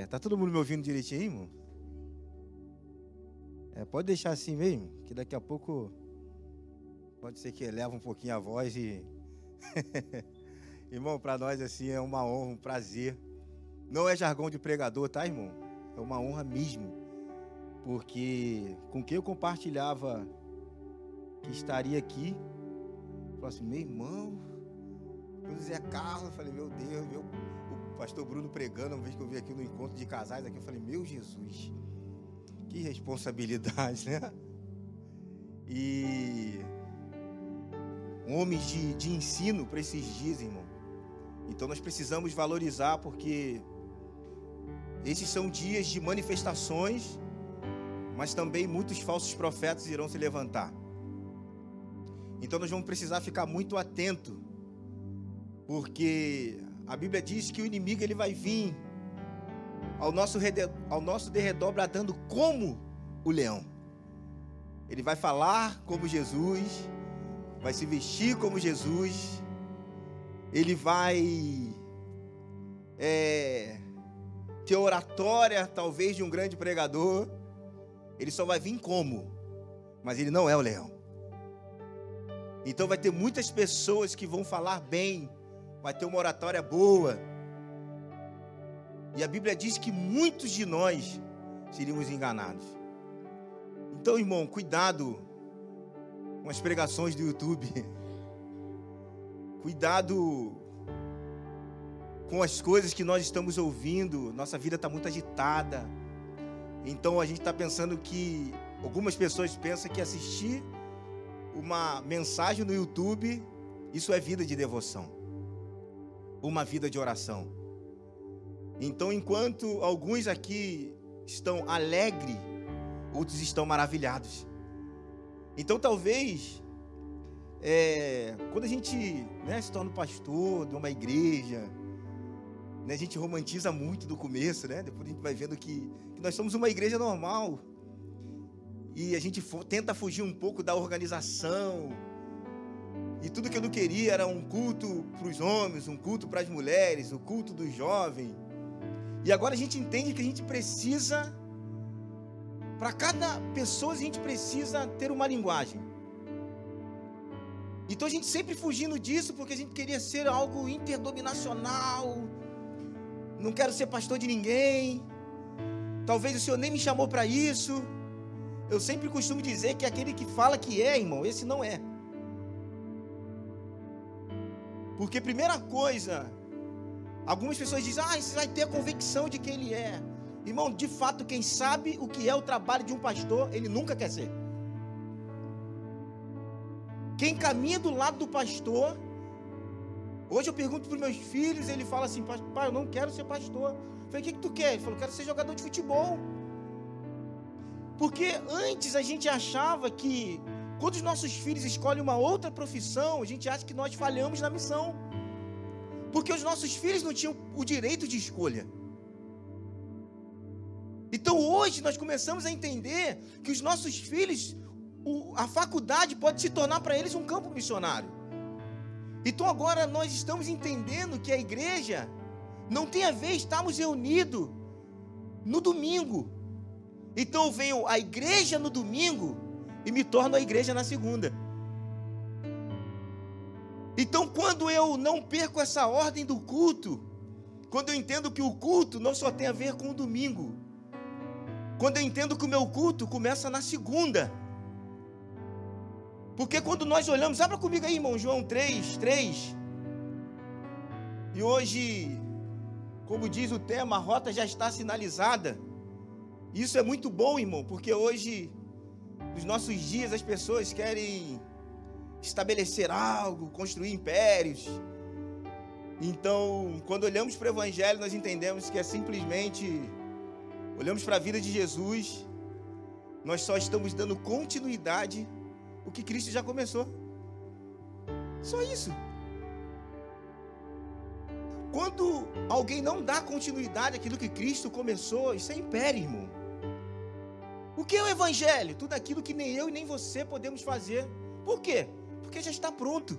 Tá todo mundo me ouvindo direitinho, irmão? Pode deixar assim mesmo, que daqui a pouco pode ser que eleva um pouquinho a voz e... Irmão, para nós assim é uma honra, um prazer. Não é jargão de pregador, tá, irmão? É uma honra mesmo. Porque com quem eu compartilhava que estaria aqui, falou assim, meu irmão, o Zé Carlos, eu falei, meu Deus, o pastor Bruno pregando, uma vez que eu vi aqui no encontro de casais, aqui eu falei, meu Jesus, que responsabilidade, né? E homens de ensino para esses dias, irmão. Então nós precisamos valorizar, porque esses são dias de manifestações, mas também muitos falsos profetas irão se levantar. Então nós vamos precisar ficar muito atento, porque a Bíblia diz que o inimigo ele vai vir ao nosso derredor bradando como o leão. Ele vai falar como Jesus, vai se vestir como Jesus, ele vai ter oratória talvez de um grande pregador. Ele só vai vir como, mas ele não é o leão. Então vai ter muitas pessoas que vão falar bem, vai ter uma oratória boa, e a Bíblia diz que muitos de nós seríamos enganados. Então, irmão, cuidado com as pregações do YouTube. Cuidado com as coisas que nós estamos ouvindo. Nossa vida está muito agitada. Então a gente está pensando que... Algumas pessoas pensam que assistir uma mensagem no YouTube, isso é vida de devoção, uma vida de oração. Então, enquanto alguns aqui estão alegres, outros estão maravilhados. Então, talvez, quando a gente se torna pastor de uma igreja, a gente romantiza muito do começo, depois a gente vai vendo que nós somos uma igreja normal, e a gente tenta fugir um pouco da organização, e tudo que eu não queria era um culto para os homens, um culto para as mulheres, o culto dos jovens. E agora a gente entende que a gente precisa, para cada pessoa a gente precisa ter uma linguagem. Então a gente sempre fugindo disso, porque a gente queria ser algo interdominacional. Não quero ser pastor de ninguém. Talvez o Senhor nem me chamou para isso. Eu sempre costumo dizer que aquele que fala que é, irmão, esse não é. Porque primeira coisa, algumas pessoas dizem, você vai ter a convicção de quem ele é. Irmão, de fato, quem sabe o que é o trabalho de um pastor, ele nunca quer ser. Quem caminha do lado do pastor, hoje eu pergunto para os meus filhos, ele fala assim, pai, eu não quero ser pastor. Eu falei, o que tu quer? Ele falou, eu quero ser jogador de futebol. Porque antes a gente achava que, quando os nossos filhos escolhem uma outra profissão, a gente acha que nós falhamos na missão. Porque os nossos filhos não tinham o direito de escolha. Então hoje nós começamos a entender que os nossos filhos, a faculdade pode se tornar para eles um campo missionário. Então agora nós estamos entendendo que a igreja não tem a ver estarmos reunidos no domingo. Então eu venho à igreja no domingo e me torno a igreja na segunda. Então quando eu não perco essa ordem do culto, quando eu entendo que o culto não só tem a ver com o domingo, quando eu entendo que o meu culto começa na segunda, porque quando nós olhamos, abra comigo aí, irmão, João 3:3, e hoje, como diz o tema, a rota já está sinalizada. Isso é muito bom, irmão, porque hoje, nos nossos dias, as pessoas querem estabelecer algo, construir impérios. Então, quando olhamos para o Evangelho, nós entendemos que é simplesmente, olhamos para a vida de Jesus, nós só estamos dando continuidade ao que Cristo já começou. Só isso. Quando alguém não dá continuidade àquilo que Cristo começou, isso é império, irmão. O que é o Evangelho? Tudo aquilo que nem eu e nem você podemos fazer. Por quê? Porque já está pronto.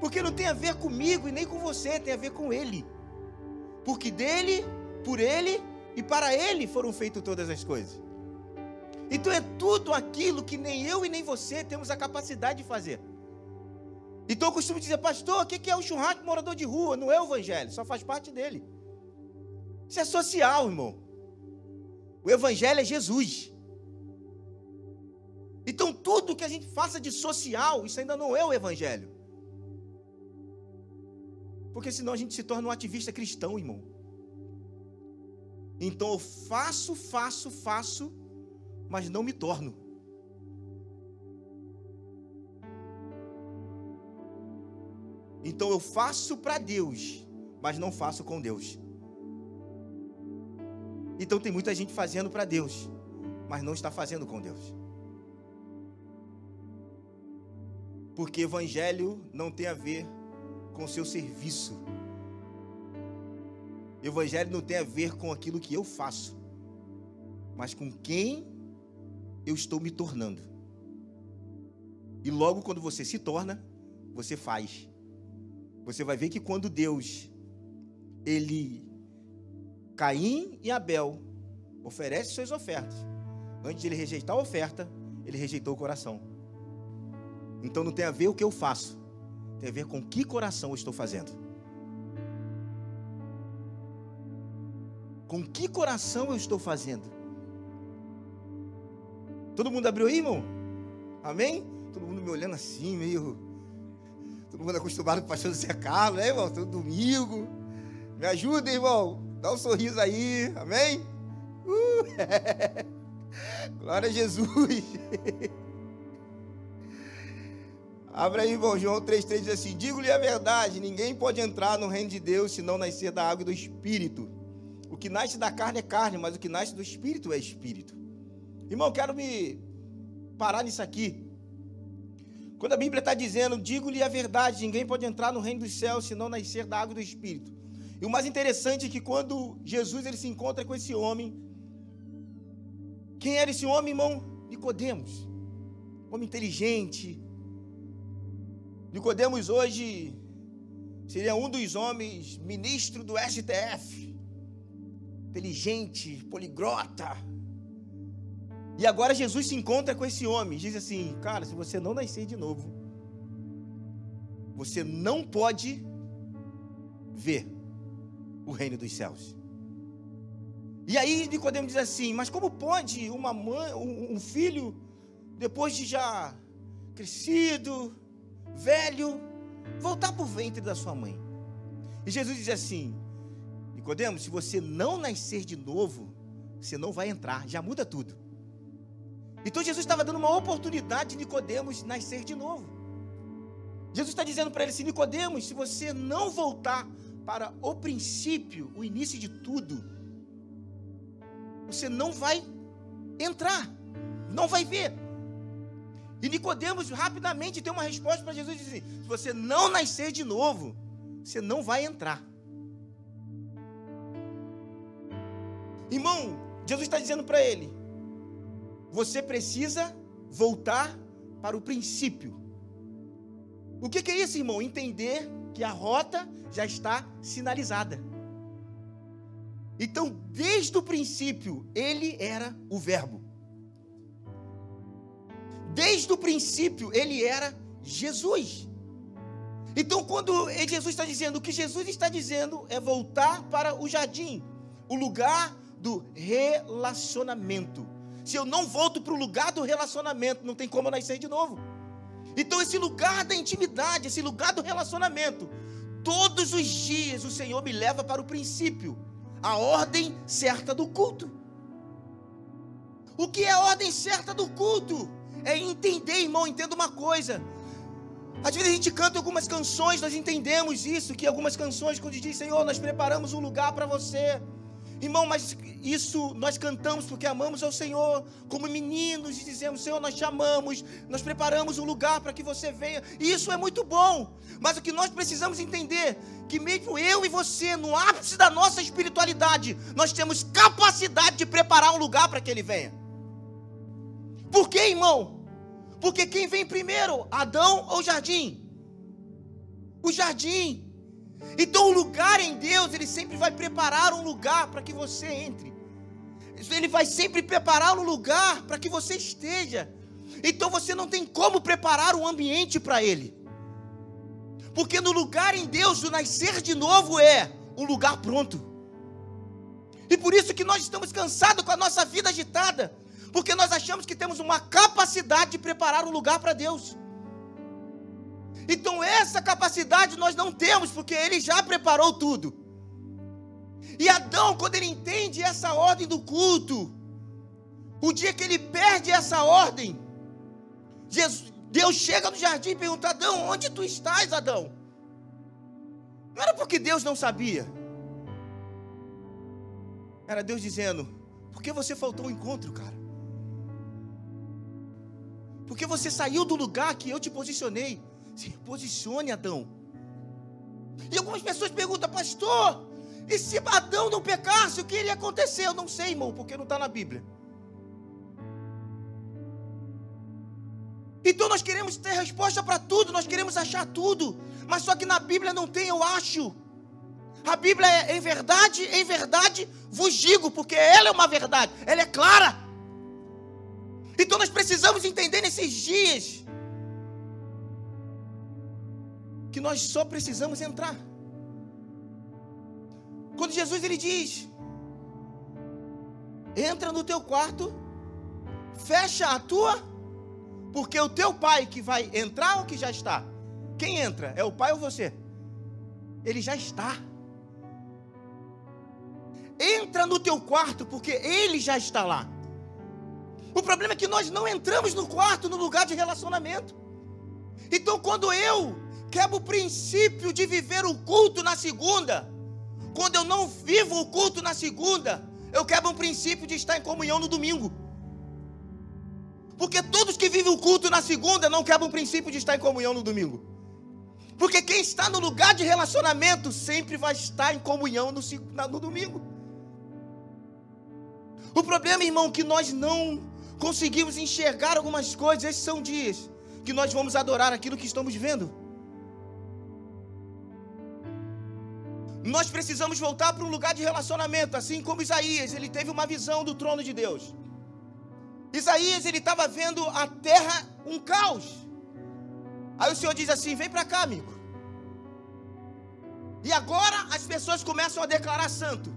Porque não tem a ver comigo e nem com você, tem a ver com Ele. porque dele, por ele e para ele foram feitas todas as coisas. Então é tudo aquilo que nem eu e nem você temos a capacidade de fazer. Então eu costumo dizer, pastor, o que é o churrasco morador de rua? Não é o evangelho, só faz parte dele. Isso é social, irmão. O evangelho é Jesus. Então tudo que a gente faça de social, isso ainda não é o evangelho. Porque senão a gente se torna um ativista cristão, irmão. Então eu faço, mas não me torno. Então eu faço para Deus, mas não faço com Deus. Então tem muita gente fazendo para Deus, mas não está fazendo com Deus. Porque evangelho não tem a ver com o seu serviço. Evangelho não tem a ver com aquilo que eu faço, mas com quem eu estou me tornando. E logo quando você se torna, você faz. Você vai ver que quando Deus, Caim e Abel, oferece suas ofertas, antes de ele rejeitar a oferta, ele rejeitou o coração. Então não tem a ver o que eu faço, tem a ver com que coração eu estou fazendo. Com que coração eu estou fazendo? Todo mundo abriu aí, irmão? Amém? Todo mundo me olhando assim, meio... Todo mundo acostumado com o pastor Zé Carlos, né, irmão? Todo domingo. Me ajuda, irmão. Dá um sorriso aí, amém? Glória a Jesus. Abra aí, irmão, João 3,3 diz assim: digo-lhe a verdade, ninguém pode entrar no reino de Deus se não nascer da água e do Espírito. O que nasce da carne é carne, mas o que nasce do Espírito é Espírito. Irmão, quero me parar nisso aqui. Quando a Bíblia está dizendo, digo-lhe a verdade, ninguém pode entrar no reino dos céus se não nascer da água e do Espírito. E o mais interessante é que quando Jesus ele se encontra com esse homem, quem era esse homem, irmão? Nicodemos, homem inteligente. Nicodemos hoje seria um dos homens ministro do STF, inteligente, poliglota. E agora Jesus se encontra com esse homem, diz assim, cara, se você não nascer de novo, você não pode ver o reino dos céus. E aí Nicodemos diz assim, mas como pode uma mãe, um filho, depois de já crescido, velho, voltar para o ventre da sua mãe? E Jesus diz assim, Nicodemos, se você não nascer de novo, você não vai entrar, já muda tudo. Então Jesus estava dando uma oportunidade de Nicodemos nascer de novo. Jesus está dizendo para ele assim, Nicodemos, se você não voltar para o princípio, o início de tudo, você não vai entrar, não vai ver. E Nicodemos rapidamente tem uma resposta para Jesus, diz assim, se você não nascer de novo, você não vai entrar. Irmão, Jesus está dizendo para ele, você precisa voltar para o princípio. O que é isso, irmão? Entender que a rota já está sinalizada. Então, desde o princípio, ele era o verbo. Desde o princípio, ele era Jesus. Então, quando Jesus está dizendo, o que Jesus está dizendo é voltar para o jardim, o lugar do relacionamento. Se eu não volto para o lugar do relacionamento, não tem como eu nascer de novo. Então esse lugar da intimidade, esse lugar do relacionamento, todos os dias o Senhor me leva para o princípio, a ordem certa do culto. O que é a ordem certa do culto? É entender, irmão, entenda uma coisa. Às vezes a gente canta algumas canções, nós entendemos isso, que algumas canções quando diz, Senhor, nós preparamos um lugar para você. Irmão, mas isso nós cantamos porque amamos ao Senhor, como meninos, e dizemos, Senhor, nós te amamos, nós preparamos um lugar para que você venha, e isso é muito bom, mas o que nós precisamos entender, que mesmo eu e você, no ápice da nossa espiritualidade, nós temos capacidade de preparar um lugar para que Ele venha. Por quê, irmão? Porque quem vem primeiro, Adão ou jardim? O jardim. Então o lugar em Deus, Ele sempre vai preparar um lugar para que você entre. Ele vai sempre preparar um lugar para que você esteja. Então você não tem como preparar um ambiente para Ele. Porque no lugar em Deus, o nascer de novo é um lugar pronto. E por isso que nós estamos cansados com a nossa vida agitada. Porque nós achamos que temos uma capacidade de preparar um lugar para Deus. Então essa capacidade nós não temos, porque Ele já preparou tudo. E Adão, quando ele entende essa ordem do culto, o dia que ele perde essa ordem, Deus chega no jardim e pergunta: Adão, onde tu estás, Adão? Não era porque Deus não sabia. Era Deus dizendo: por que você faltou ao encontro, cara? Porque você saiu do lugar que eu te posicionei. Se posicione, Adão. E algumas pessoas perguntam: pastor, e se Adão não pecasse, o que iria acontecer? Eu não sei, irmão, porque não está na Bíblia. Então nós queremos ter resposta para tudo, nós queremos achar tudo, mas só que na Bíblia não tem eu acho. A Bíblia é em verdade vos digo, porque ela é uma verdade, ela é clara. Então nós precisamos entender nesses dias que nós só precisamos entrar. Quando Jesus ele diz: entra no teu quarto, fecha a tua, porque o teu pai que vai entrar ou que já está? Quem entra? É o pai ou você? Ele já está. Entra no teu quarto, porque ele já está lá. O problema é que nós não entramos no quarto, no lugar de relacionamento. Então quando eu quebro o princípio de viver o culto na segunda, quando eu não vivo o culto na segunda, eu quebro o princípio de estar em comunhão no domingo. Porque todos que vivem o culto na segunda não quebram o princípio de estar em comunhão no domingo. Porque quem está no lugar de relacionamento sempre vai estar em comunhão no domingo. O problema, irmão, é que nós não conseguimos enxergar algumas coisas. Esses são dias que nós vamos adorar aquilo que estamos vendo. Nós precisamos voltar para um lugar de relacionamento, assim como Isaías, ele teve uma visão do trono de Deus. Isaías, ele estava vendo a terra um caos. Aí o Senhor diz assim: vem para cá, amigo. E agora as pessoas começam a declarar santo.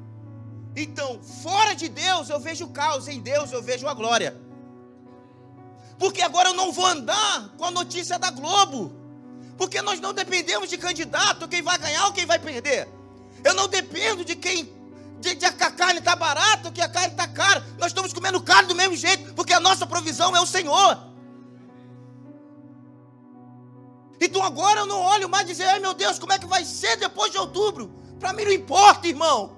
Então, fora de Deus eu vejo o caos, em Deus eu vejo a glória. Porque agora eu não vou andar com a notícia da Globo. Porque nós não dependemos de candidato, quem vai ganhar ou quem vai perder. Eu não dependo de quem, de que a carne está barata ou que a carne está cara. Nós estamos comendo carne do mesmo jeito, porque a nossa provisão é o Senhor. Então agora eu não olho mais e dizer: ai meu Deus, como é que vai ser depois de outubro? Para mim não importa, irmão.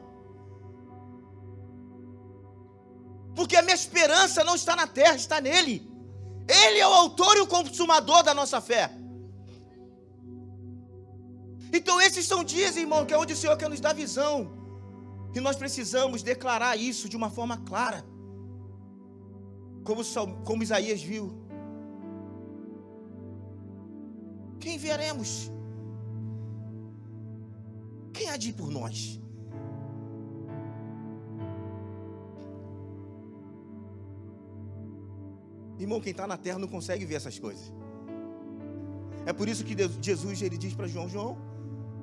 Porque a minha esperança não está na terra, está nele. Ele é o autor e o consumador da nossa fé. Então esses são dias, irmão, que é onde o Senhor quer nos dar visão. E nós precisamos declarar isso de uma forma clara. Como Isaías viu. Quem veremos? Quem há de ir por nós? Irmão, quem está na terra não consegue ver essas coisas. É por isso que Jesus ele diz para João: João,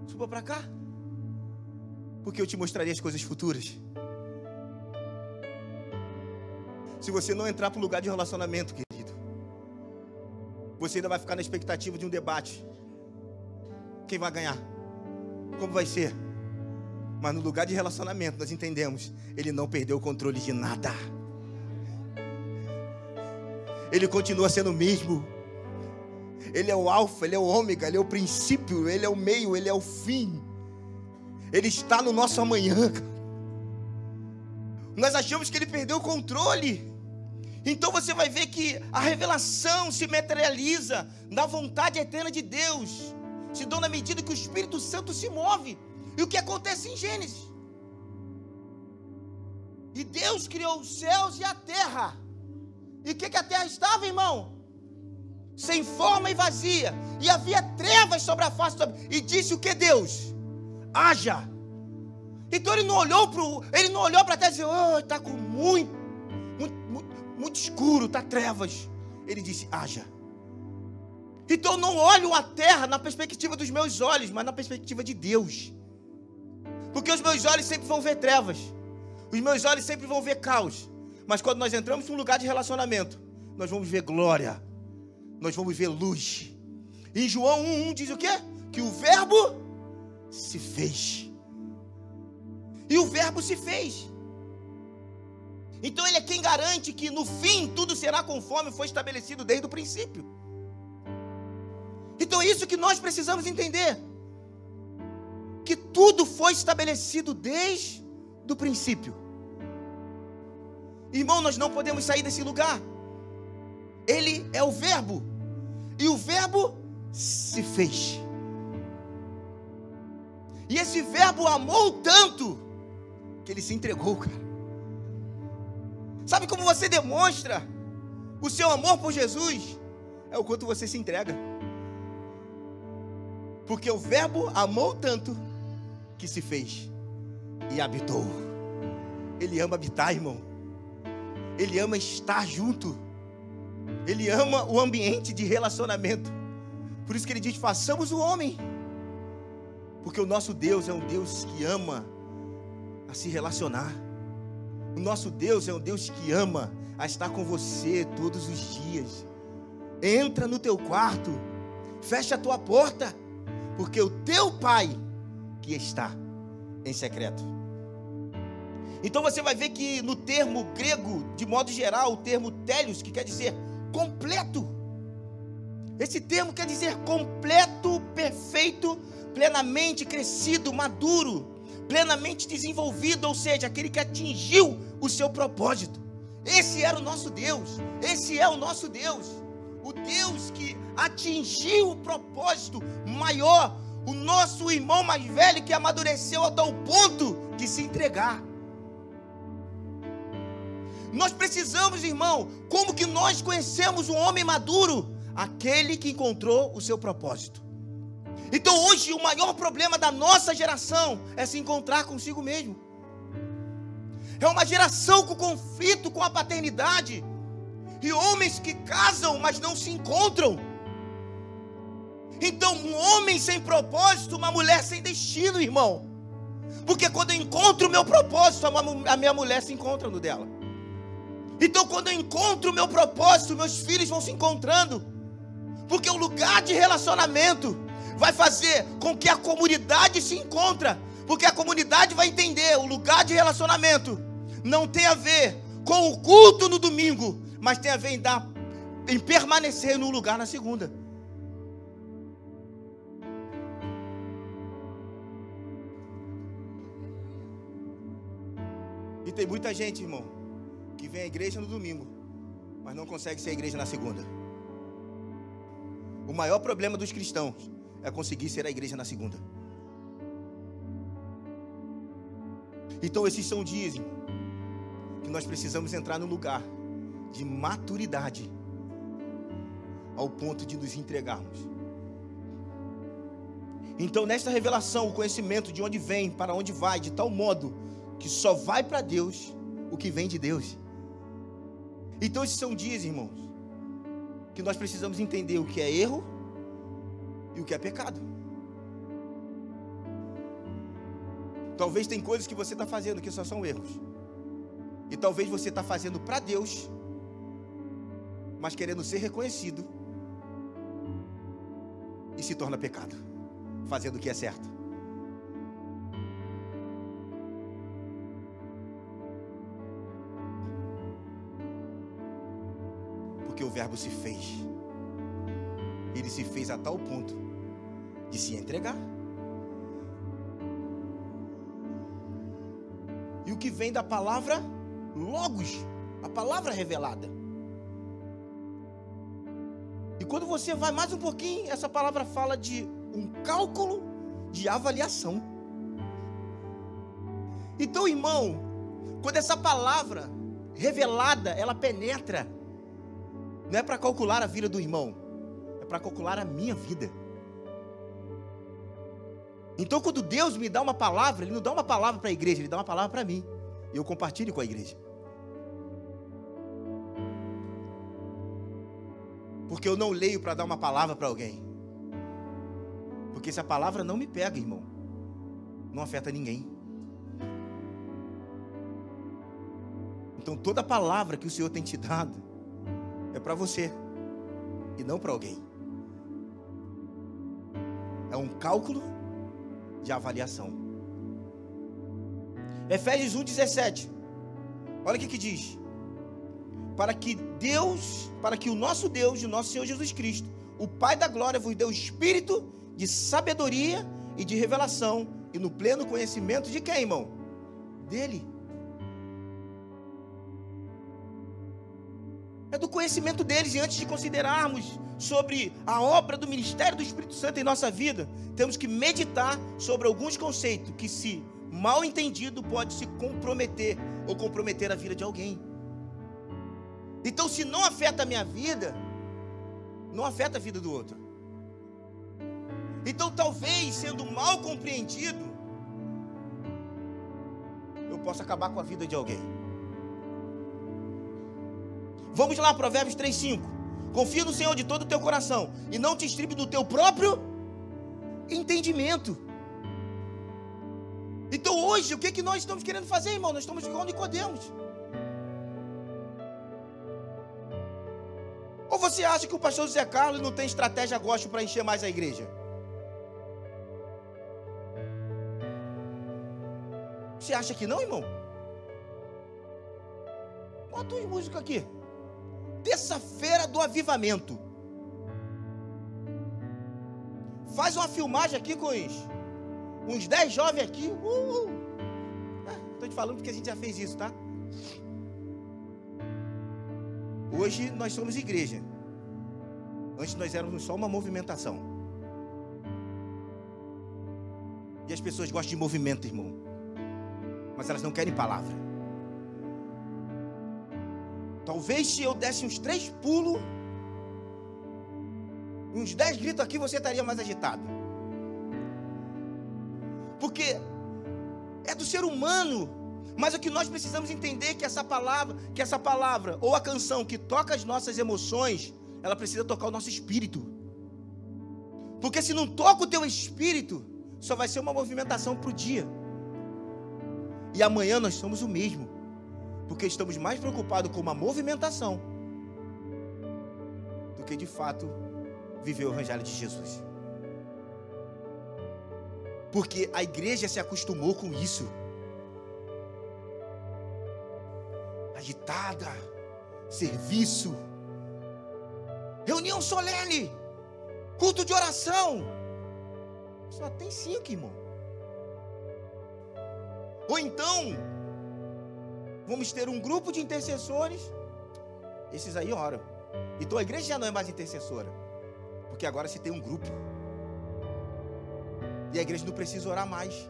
suba para cá, porque eu te mostrarei as coisas futuras. Se você não entrar para o lugar de relacionamento, querido, você ainda vai ficar na expectativa de um debate. Quem vai ganhar? Como vai ser? Mas no lugar de relacionamento nós entendemos: ele não perdeu o controle de nada. Ele continua sendo o mesmo. Ele é o alfa, ele é o ômega, ele é o princípio, ele é o meio, ele é o fim. Ele está no nosso amanhã. Nós achamos que ele perdeu o controle. Então você vai ver que a revelação se materializa na vontade eterna de Deus, se dá na medida que o Espírito Santo se move. E o que acontece em Gênesis? E Deus criou os céus e a terra. E o que a terra estava, irmão? Sem forma e vazia. E havia trevas sobre a face do... E disse o que Deus? haja. Então ele não olhou para a terra e disse: oh, está com muito escuro, está trevas. Ele disse: haja. Então eu não olho a terra na perspectiva dos meus olhos, mas na perspectiva de Deus. Porque os meus olhos sempre vão ver trevas, os meus olhos sempre vão ver caos. Mas quando nós entramos num lugar de relacionamento, nós vamos ver glória, nós vamos ver luz. Em João 1:1 diz o quê? Que o verbo se fez. E o verbo se fez. Então ele é quem garante que no fim tudo será conforme foi estabelecido desde o princípio. Então é isso que nós precisamos entender. Que tudo foi estabelecido desde o princípio. Irmão, nós não podemos sair desse lugar. Ele é o verbo. E o verbo se fez. E esse verbo amou tanto que ele se entregou, cara. Sabe como você demonstra o seu amor por Jesus? É o quanto você se entrega. Porque o verbo amou tanto que se fez e habitou. Ele ama habitar, irmão. Ele ama estar junto. Ele ama o ambiente de relacionamento. Por isso que ele diz: façamos o homem. Porque o nosso Deus é um Deus que ama a se relacionar. O nosso Deus é um Deus que ama a estar com você todos os dias. Entra no teu quarto, fecha a tua porta, porque o teu Pai que está em secreto. Então você vai ver que no termo grego, de modo geral, o termo telios, que quer dizer completo. Esse termo quer dizer completo, perfeito, plenamente crescido, maduro, plenamente desenvolvido, ou seja, aquele que atingiu o seu propósito. Esse era o nosso Deus, esse é o nosso Deus, o Deus que atingiu o propósito maior, o nosso irmão mais velho que amadureceu a tal ponto de se entregar. Nós precisamos, irmão, como que nós conhecemos um homem maduro? Aquele que encontrou o seu propósito. Então hoje o maior problema da nossa geração é se encontrar consigo mesmo. É uma geração com conflito com a paternidade. E homens que casam, mas não se encontram. Então um homem sem propósito, uma mulher sem destino, irmão. Porque quando eu encontro o meu propósito, a minha mulher se encontra no dela. Então quando eu encontro o meu propósito, meus filhos vão se encontrando. Porque o lugar de relacionamento vai fazer com que a comunidade se encontre. Porque a comunidade vai entender, o lugar de relacionamento não tem a ver com o culto no domingo, mas tem a ver em permanecer no lugar na segunda. E tem muita gente, irmão, que vem à igreja no domingo, mas não consegue ser a igreja na segunda. O maior problema dos cristãos é conseguir ser a igreja na segunda. Então esses são dias, irmão, que nós precisamos entrar no lugar de maturidade, ao ponto de nos entregarmos. Então nesta revelação, o conhecimento de onde vem, para onde vai, de tal modo que só vai para Deus o que vem de Deus. Então esses são dias, irmãos, que nós precisamos entender o que é erro e o que é pecado. Talvez tem coisas que você está fazendo que só são erros. E talvez você está fazendo para Deus, mas querendo ser reconhecido, e se torna pecado, fazendo o que é certo. Porque o verbo se fez. Ele se fez a tal ponto de se entregar. E o que vem da palavra logos, a palavra revelada. E quando você vai mais um pouquinho, essa palavra fala de um cálculo de avaliação. Então, irmão, quando essa palavra revelada, ela penetra, não é para calcular a vida do irmão, é para calcular a minha vida. Então, quando Deus me dá uma palavra, Ele não dá uma palavra para a igreja, Ele dá uma palavra para mim. E eu compartilho com a igreja. Porque eu não leio para dar uma palavra para alguém. Porque se a palavra não me pega, irmão, não afeta ninguém. Então, toda palavra que o Senhor tem te dado é para você e não para alguém. É um cálculo de avaliação. Efésios 1:17. Olha o que diz. Para que o nosso Deus e o nosso Senhor Jesus Cristo, o Pai da glória, vos dê o espírito de sabedoria e de revelação, e no pleno conhecimento de quem, irmão? Dele. É do conhecimento deles. E antes de considerarmos sobre a obra do ministério do Espírito Santo em nossa vida, temos que meditar sobre alguns conceitos que, se mal entendido, pode se comprometer ou comprometer a vida de alguém. Então, se não afeta a minha vida, não afeta a vida do outro. Então, talvez, sendo mal compreendido, eu possa acabar com a vida de alguém. Vamos lá, Provérbios 3:5. Confia no Senhor de todo o teu coração e não te estribe do teu próprio entendimento. Então hoje, o que nós estamos querendo fazer, irmão? Nós estamos igual Nicodemos. Ou você acha que o pastor José Carlos não tem estratégia gospel para encher mais a igreja? Você acha que não, irmão? Bota uma música aqui. Terça-feira do avivamento. Faz uma filmagem aqui com uns 10 jovens aqui. Estou te falando porque a gente já fez isso, tá? Hoje nós somos igreja. Antes nós éramos só uma movimentação. E as pessoas gostam de movimento, irmão, mas elas não querem palavra. Talvez se eu desse uns 3 pulos, uns 10 gritos aqui, você estaria mais agitado. Porque é do ser humano. Mas o que nós precisamos entender é que essa palavra, ou a canção que toca as nossas emoções, ela precisa tocar o nosso espírito. Porque se não toca o teu espírito, só vai ser uma movimentação para o dia. E amanhã nós somos o mesmo. Porque estamos mais preocupados com uma movimentação do que de fato viver o evangelho de Jesus. Porque a igreja se acostumou com isso. Agitada, serviço, reunião solene, culto de oração. Só tem 5, irmão. Ou então vamos ter um grupo de intercessores. Esses aí oram. Então a igreja já não é mais intercessora, porque agora se tem um grupo. E a igreja não precisa orar mais.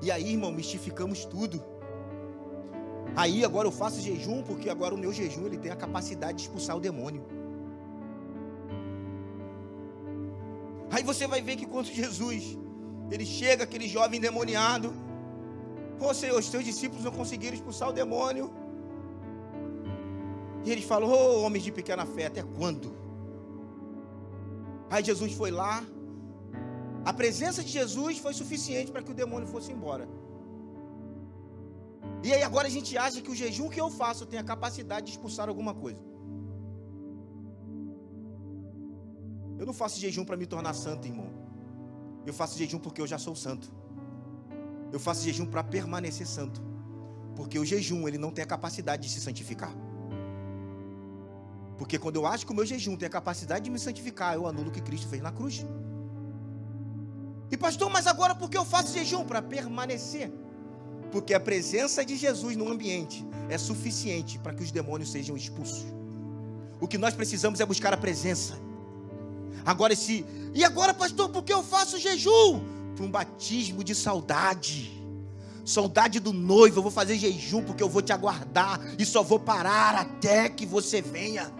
E aí, irmão, mistificamos tudo. Aí agora eu faço jejum, porque agora o meu jejum ele tem a capacidade de expulsar o demônio. Aí você vai ver que quando Jesus ele chega, aquele jovem endemoniado, Senhor, os teus discípulos não conseguiram expulsar o demônio. E eles falam: ô homens de pequena fé, até quando? Aí Jesus foi lá. A presença de Jesus foi suficiente para que o demônio fosse embora. E aí agora a gente acha que o jejum que eu faço tem a capacidade de expulsar alguma coisa. Eu não faço jejum para me tornar santo, irmão. Eu faço jejum porque eu já sou santo. Eu faço jejum para permanecer santo. Porque o jejum, ele não tem a capacidade de se santificar. Porque quando eu acho que o meu jejum tem a capacidade de me santificar, eu anulo o que Cristo fez na cruz. E pastor, mas agora por que eu faço jejum? Para permanecer. Porque a presença de Jesus no ambiente é suficiente para que os demônios sejam expulsos. O que nós precisamos é buscar a presença. E agora, pastor, por que eu faço jejum? Para um batismo de saudade. Saudade do noivo. Eu vou fazer jejum porque eu vou te aguardar e só vou parar até que você venha.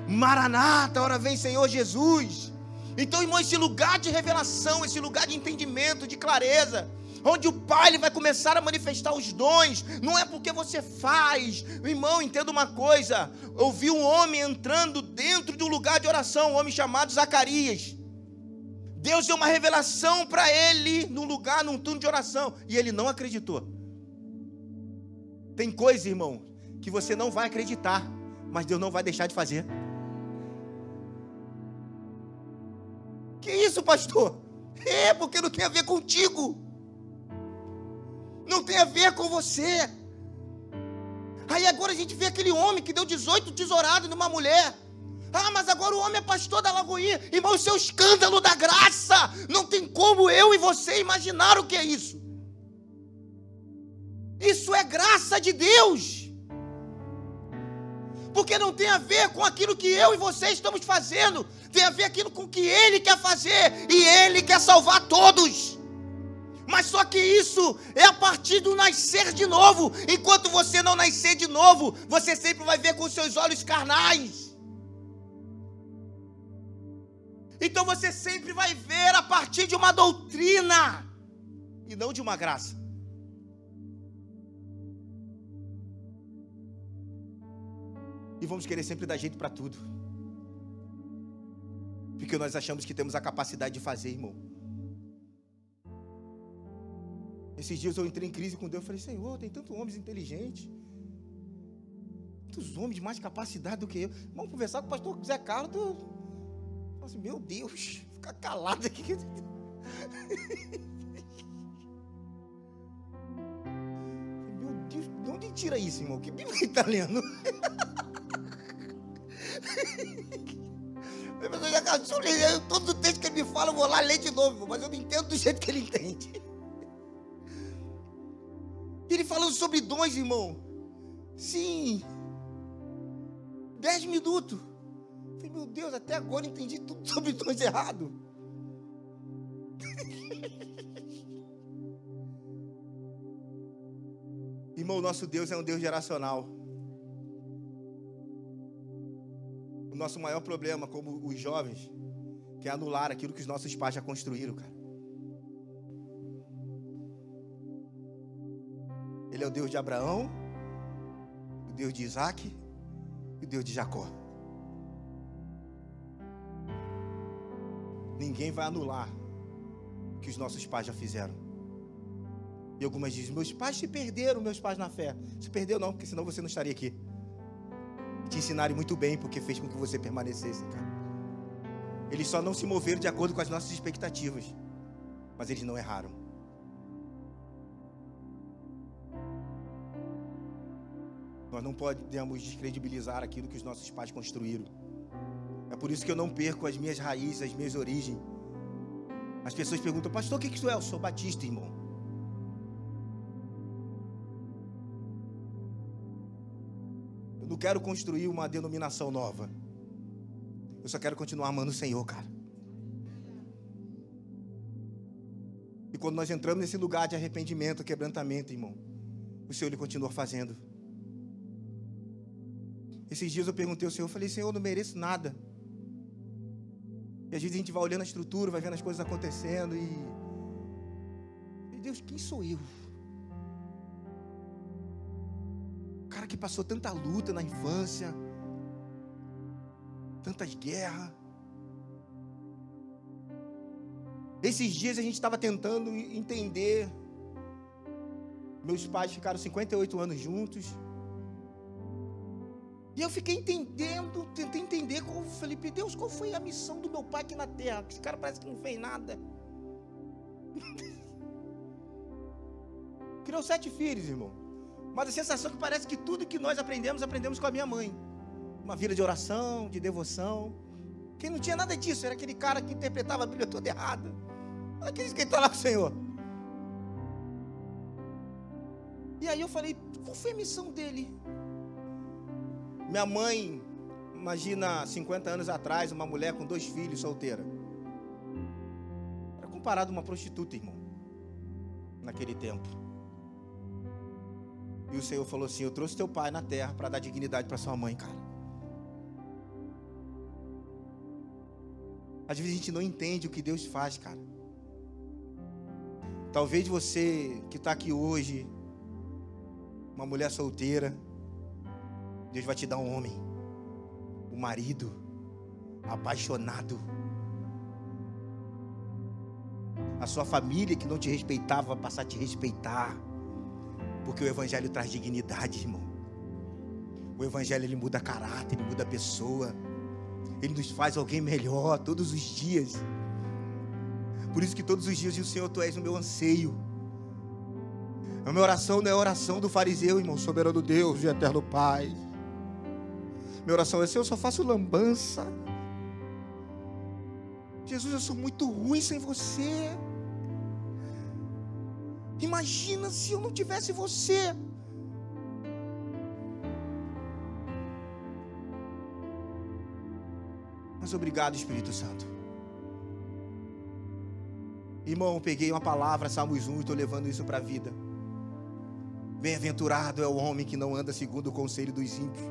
Maranata, ora vem Senhor Jesus. Então, irmão, esse lugar de revelação, esse lugar de entendimento, de clareza, onde o Pai ele vai começar a manifestar os dons, não é porque você faz. Irmão, entenda uma coisa, eu vi um homem entrando dentro de um lugar de oração, um homem chamado Zacarias. Deus deu uma revelação para ele no lugar, num turno de oração, e ele não acreditou. Tem coisa, irmão, que você não vai acreditar, mas Deus não vai deixar de fazer. Que isso, pastor? É, porque não tem a ver contigo. Não tem a ver com você. Aí agora a gente vê aquele homem que deu 18 tesouradas numa mulher. Ah, mas agora o homem é pastor da Lagoinha. Irmão, isso é o escândalo da graça. Não tem como eu e você imaginar o que é isso. Isso é graça de Deus. Porque não tem a ver com aquilo que eu e você estamos fazendo. Tem a ver aquilo com o que Ele quer fazer. E Ele quer salvar todos. Mas só que isso é a partir do nascer de novo. Enquanto você não nascer de novo, você sempre vai ver com os seus olhos carnais. Então você sempre vai ver a partir de uma doutrina e não de uma graça. E vamos querer sempre dar jeito para tudo, porque nós achamos que temos a capacidade de fazer, irmão. Esses dias eu entrei em crise com Deus, eu falei, Senhor, tem tantos homens inteligentes, tantos homens de mais capacidade do que eu. Vamos conversar com o pastor Zé Carlos, eu falei assim, meu Deus, ficar calado aqui. Meu Deus, de onde tira isso, irmão? Que Bíblia ele está lendo? Todo o texto que ele me fala, eu vou lá ler de novo, mas eu não entendo do jeito que ele entende. Ele falando sobre dons, irmão. Sim. 10 minutos. Eu falei, meu Deus, até agora eu entendi tudo sobre dons errado. Irmão, nosso Deus é um Deus geracional. O nosso maior problema, como os jovens, que é anular aquilo que os nossos pais já construíram, cara. Ele é o Deus de Abraão, o Deus de Isaac e o Deus de Jacó. Ninguém vai anular o que os nossos pais já fizeram. E algumas dizem, meus pais se perderam, meus pais na fé. Se perdeu não, porque senão você não estaria aqui. Te ensinaram muito bem, porque fez com que você permanecesse, cara. Eles só não se moveram de acordo com as nossas expectativas, mas eles não erraram. Nós não podemos descredibilizar aquilo que os nossos pais construíram. É por isso que eu não perco as minhas raízes, as minhas origens. As pessoas perguntam, pastor, o que tu é? Eu sou batista, irmão. Eu não quero construir uma denominação nova. Eu só quero continuar amando o Senhor, cara. E quando nós entramos nesse lugar de arrependimento, quebrantamento, irmão, o Senhor ele continua fazendo. Esses dias eu perguntei ao Senhor, eu falei, Senhor, eu não mereço nada. E às vezes a gente vai olhando a estrutura, vai vendo as coisas acontecendo e Deus, quem sou eu? O cara que passou tanta luta na infância, tantas guerras. Esses dias a gente estava tentando entender. Meus pais ficaram 58 anos juntos. E eu fiquei entendendo, tentei entender, falei, Deus, qual foi a missão do meu pai aqui na terra? Esse cara parece que não fez nada. Criou 7 filhos, irmão. Mas a sensação que parece que tudo que nós aprendemos com a minha mãe. Uma vida de oração, de devoção. Quem não tinha nada disso, era aquele cara que interpretava a Bíblia toda errada. Olha que está lá com o Senhor. E aí eu falei, qual foi a missão dele? Minha mãe, imagina 50 anos atrás, uma mulher com 2 filhos, solteira. Era comparado a uma prostituta, irmão, naquele tempo. E o Senhor falou assim, eu trouxe teu pai na terra para dar dignidade para sua mãe, cara. Às vezes a gente não entende o que Deus faz, cara. Talvez você que está aqui hoje, uma mulher solteira, Deus vai te dar um homem, um marido, apaixonado. A sua família que não te respeitava vai passar a te respeitar, porque o Evangelho traz dignidade, irmão. O Evangelho, ele muda caráter, ele muda a pessoa, ele nos faz alguém melhor todos os dias. Por isso que todos os dias digo: Senhor, Tu és o meu anseio. A minha oração não é a oração do fariseu, irmão, soberano Deus e eterno Pai. Minha oração é: Senhor, eu só faço lambança. Jesus, eu sou muito ruim sem Você. Imagina se eu não tivesse Você. Mas obrigado, Espírito Santo. Irmão, eu peguei uma palavra, Salmos 1, e estou levando isso para a vida. Bem-aventurado é o homem que não anda segundo o conselho dos ímpios,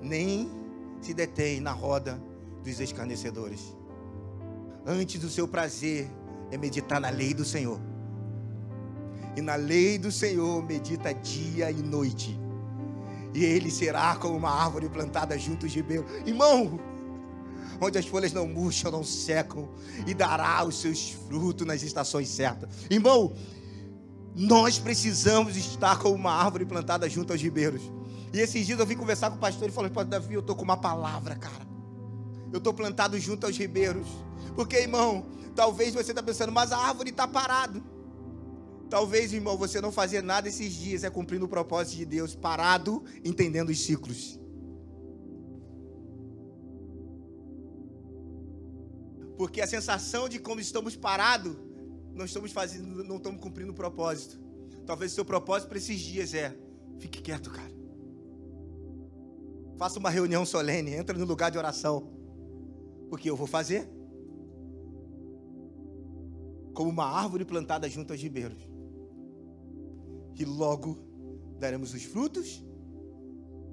nem se detém na roda dos escarnecedores. Antes do seu prazer é meditar na lei do Senhor, e na lei do Senhor medita dia e noite, e ele será como uma árvore plantada junto aos ribeiros. Irmão, onde as folhas não murcham, não secam, e dará os seus frutos nas estações certas. Irmão, nós precisamos estar como uma árvore plantada junto aos ribeiros. E esses dias eu vim conversar com o pastor e falou: Pastor Davi, eu estou com uma palavra, cara. Eu estou plantado junto aos ribeiros. Porque, irmão, talvez você está pensando: mas a árvore está parado. Talvez, irmão, você não fazer nada esses dias é cumprindo o propósito de Deus, parado, entendendo os ciclos. Porque a sensação de como estamos parados, não estamos cumprindo o propósito. Talvez o seu propósito para esses dias é: fique quieto, cara. Faça uma reunião solene, entra no lugar de oração. Porque eu vou fazer como uma árvore plantada junto aos ribeiros, e logo daremos os frutos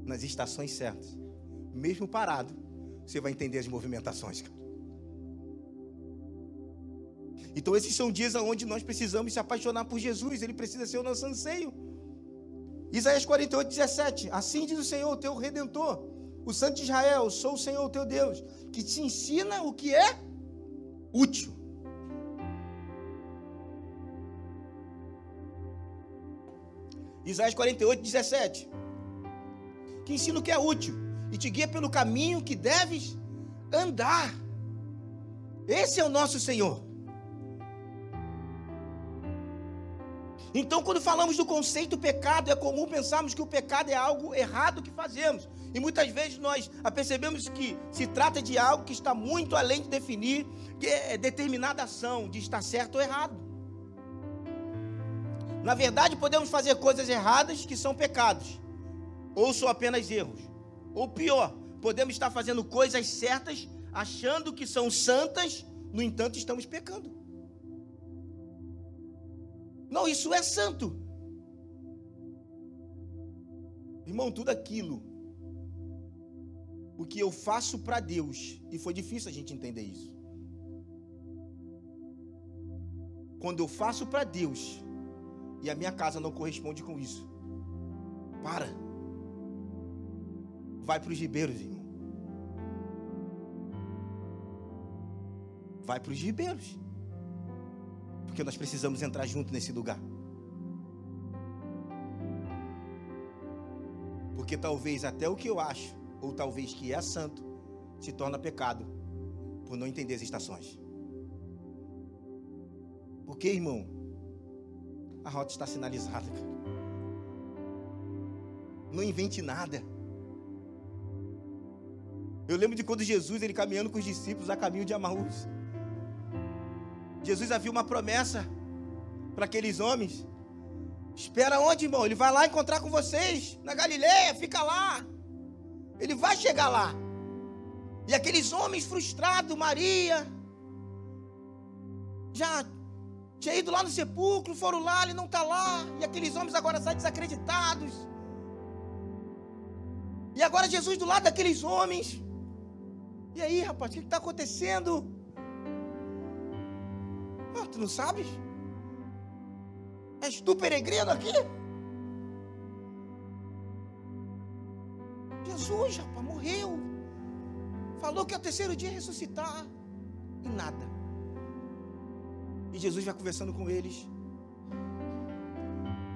nas estações certas. Mesmo parado, você vai entender as movimentações, cara. Então esses são dias onde nós precisamos se apaixonar por Jesus. Ele precisa ser o nosso anseio. Isaías 48, 17. Assim diz o Senhor, o teu Redentor, o Santo de Israel: sou o Senhor, o teu Deus, que te ensina o que é útil. Isaías 48, 17. Que ensina o que é útil e te guia pelo caminho que deves andar. Esse é o nosso Senhor. Então, quando falamos do conceito pecado, é comum pensarmos que o pecado é algo errado que fazemos. E muitas vezes nós percebemos que se trata de algo que está muito além de definir que é determinada ação, de estar certo ou errado. Na verdade, podemos fazer coisas erradas que são pecados, ou são apenas erros. Ou pior, podemos estar fazendo coisas certas, achando que são santas, no entanto, estamos pecando. Não, isso é santo. Irmão, tudo aquilo, o que eu faço para Deus, e foi difícil a gente entender isso. Quando eu faço para Deus, e a minha casa não corresponde com isso, vai para os ribeiros, irmão. Vai para os ribeiros. Porque nós precisamos entrar junto nesse lugar. Porque talvez até o que eu acho, ou talvez que é santo, se torna pecado, por não entender as estações. Porque, irmão, a rota está sinalizada, cara. Não invente nada. Eu lembro de quando Jesus, ele caminhando com os discípulos a caminho de Emaús. Jesus havia uma promessa para aqueles homens. Espera onde, irmão? Ele vai lá encontrar com vocês na Galileia, fica lá. Ele vai chegar lá. E aqueles homens frustrados, Maria, já tinha ido lá no sepulcro, foram lá, ele não está lá. E aqueles homens agora saem desacreditados. E agora Jesus do lado daqueles homens. E aí, rapaz, o que está acontecendo? Ah, tu não sabes? És tu peregrino aqui? Jesus, rapaz, morreu. Falou que ao terceiro dia ia ressuscitar. E nada. E Jesus vai conversando com eles.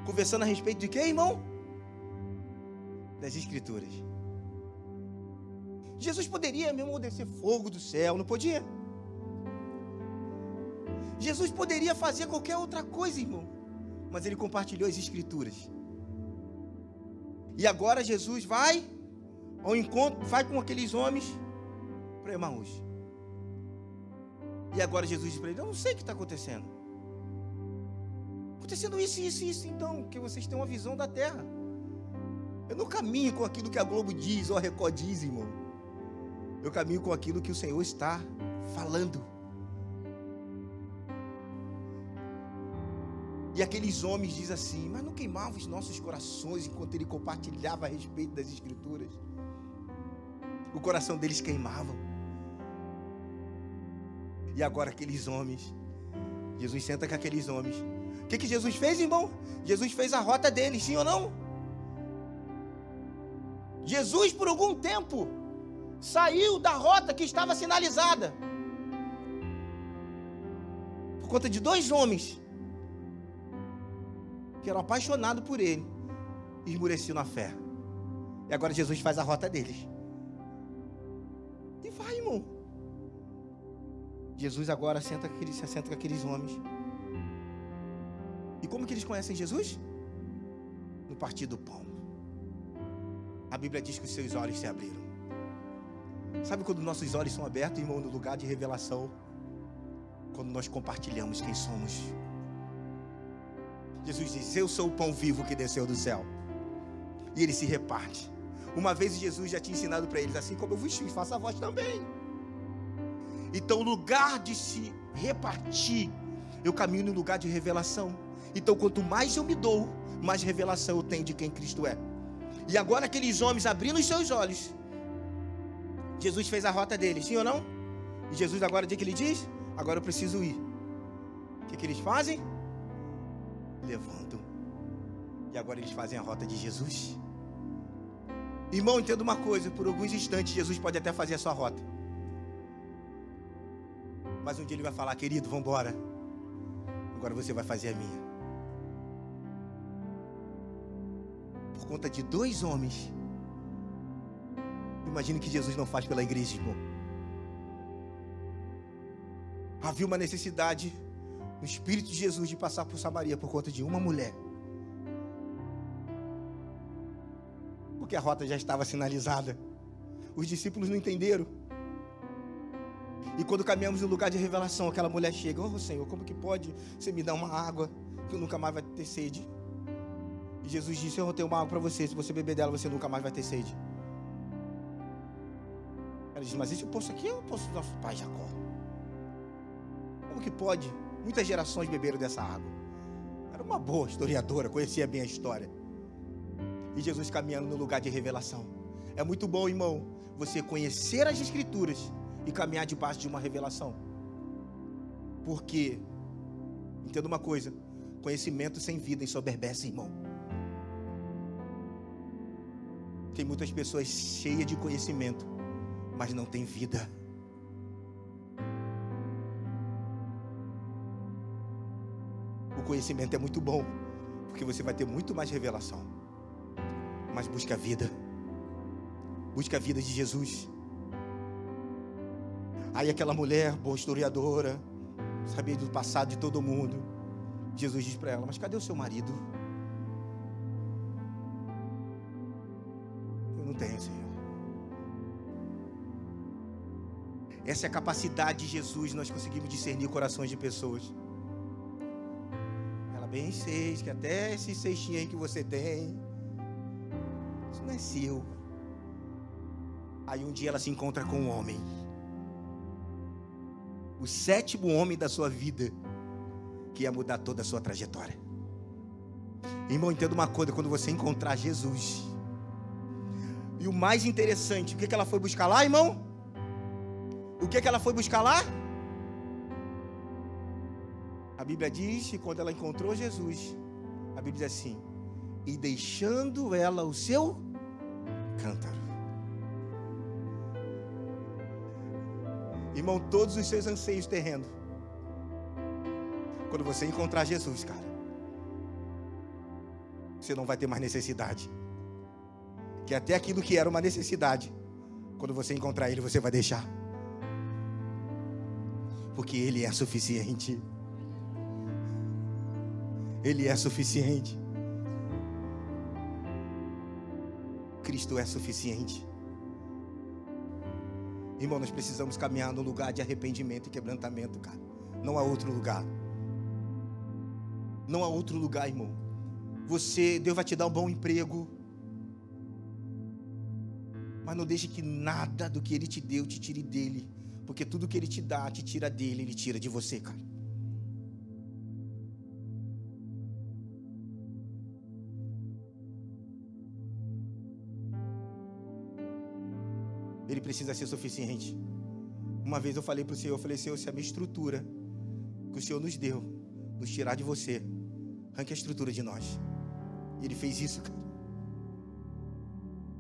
Conversando a respeito de quê, irmão? Das Escrituras. Jesus poderia mesmo descer fogo do céu, não podia? Jesus poderia fazer qualquer outra coisa, irmão. Mas ele compartilhou as Escrituras. E agora Jesus vai ao encontro, vai com aqueles homens para Emaús. E agora Jesus diz para ele: eu não sei o que está acontecendo. Acontecendo isso, então, que vocês têm uma visão da terra. Eu não caminho com aquilo que a Globo diz ou a Record diz, irmão. Eu caminho com aquilo que o Senhor está falando. E aqueles homens dizem assim: mas não queimavam os nossos corações enquanto ele compartilhava a respeito das Escrituras? O coração deles queimava. E agora aqueles homens, Jesus senta com aqueles homens. O que Jesus fez, irmão? Jesus fez a rota deles, sim ou não? Jesus, por algum tempo, saiu da rota que estava sinalizada. Por conta de dois homens que eram apaixonados por ele e esmureciam na fé. E agora Jesus faz a rota deles. E vai, irmão. Jesus agora se assenta com aqueles homens. E como que eles conhecem Jesus? No partir do pão. A Bíblia diz que os seus olhos se abriram. Sabe quando nossos olhos são abertos, irmão, no lugar de revelação? Quando nós compartilhamos quem somos. Jesus diz: eu sou o pão vivo que desceu do céu. E ele se reparte. Uma vez Jesus já tinha ensinado para eles: assim como eu vos fiz, faça a vós também. Então, o lugar de se repartir, eu caminho no lugar de revelação. Então, quanto mais eu me dou, mais revelação eu tenho de quem Cristo é. E agora aqueles homens abrindo os seus olhos, Jesus fez a rota deles, sim ou não? E Jesus agora, o que ele diz? Agora eu preciso ir. O que eles fazem? Levantam. E agora eles fazem a rota de Jesus. Irmão, entenda uma coisa: por alguns instantes Jesus pode até fazer a sua rota, mas um dia ele vai falar: querido, vamos embora. Agora você vai fazer a minha. Por conta de dois homens. Imagine que Jesus não faz pela igreja, irmão. Havia uma necessidade no Espírito de Jesus de passar por Samaria por conta de uma mulher. Porque a rota já estava sinalizada. Os discípulos não entenderam. E quando caminhamos no lugar de revelação, aquela mulher chega: oh Senhor, como que pode você me dar uma água que eu nunca mais vai ter sede? E Jesus disse: eu vou ter uma água para você, se você beber dela você nunca mais vai ter sede. Ela disse: mas esse poço aqui é o poço do nosso pai Jacó. Como que pode? Muitas gerações beberam dessa água. Era uma boa historiadora, conhecia bem a história. E Jesus caminhando no lugar de revelação. É muito bom, irmão, você conhecer as Escrituras e caminhar debaixo de uma revelação. Porque, entenda uma coisa: conhecimento sem vida ensoberbece, irmão. Tem muitas pessoas cheias de conhecimento, mas não tem vida. O conhecimento é muito bom, porque você vai ter muito mais revelação. Mas busca a vida. Busca a vida de Jesus. Aí aquela mulher, boa historiadora, sabia do passado de todo mundo. Jesus diz para ela: mas cadê o seu marido? Eu não tenho, Senhor. Essa é a capacidade de Jesus. Nós conseguimos discernir corações de pessoas. Ela bem sei que até esse cestinho aí que você tem, isso não é seu. Aí um dia ela se encontra com um homem, o 7º homem da sua vida, que ia mudar toda a sua trajetória. Irmão, entenda uma coisa: quando você encontrar Jesus, e o mais interessante, o que ela foi buscar lá, irmão? O que ela foi buscar lá? A Bíblia diz que quando ela encontrou Jesus, a Bíblia diz assim: e deixando ela o seu cântaro. Irmão, todos os seus anseios terrenos, quando você encontrar Jesus, cara, você não vai ter mais necessidade. Que até aquilo que era uma necessidade, quando você encontrar Ele, você vai deixar. Porque Ele é suficiente. Ele é suficiente. Cristo é suficiente. Irmão, nós precisamos caminhar num lugar de arrependimento e quebrantamento, cara. Não há outro lugar. Não há outro lugar, irmão. Deus vai te dar um bom emprego, mas não deixe que nada do que Ele te deu te tire dele. Porque tudo que Ele te dá, te tira dele, Ele tira de você, cara. Ele precisa ser suficiente. Uma vez eu falei para o Senhor, Senhor, se a minha estrutura que o Senhor nos deu, nos tirar de você, arranque a estrutura de nós. E Ele fez isso, cara.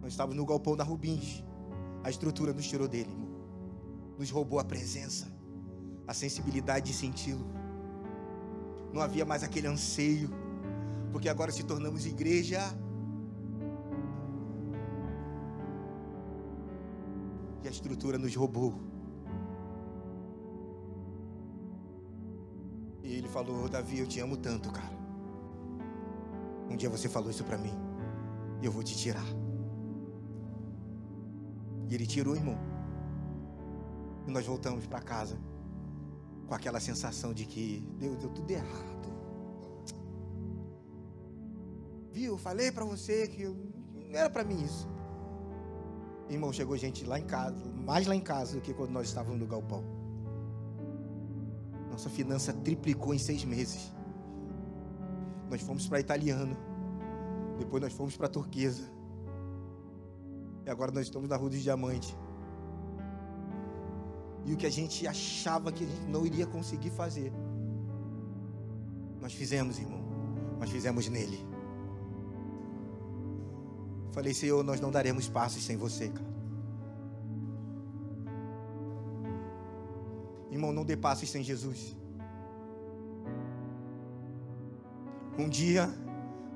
Nós estávamos no galpão da Rubins. A estrutura nos tirou dele, irmão. Nos roubou a presença, a sensibilidade de senti-lo. Não havia mais aquele anseio, porque agora se tornamos igreja. E a estrutura nos roubou. E Ele falou: Davi, eu te amo tanto, cara. Um dia você falou isso para mim, e eu vou te tirar. E Ele tirou, irmão. E nós voltamos para casa com aquela sensação de que deu tudo errado. Viu? Eu falei para você que não era para mim isso. Irmão, chegou gente lá em casa, mais lá em casa do que quando nós estávamos no galpão. Nossa finança triplicou em 6 meses. Nós fomos para Italiano, depois nós fomos para Turquesa, e agora nós estamos na Rua dos Diamantes. E o que a gente achava que a gente não iria conseguir fazer, nós fizemos, irmão. Nós fizemos nele. Falei: Senhor, nós não daremos passos sem você, cara. Irmão, não dê passos sem Jesus. Um dia,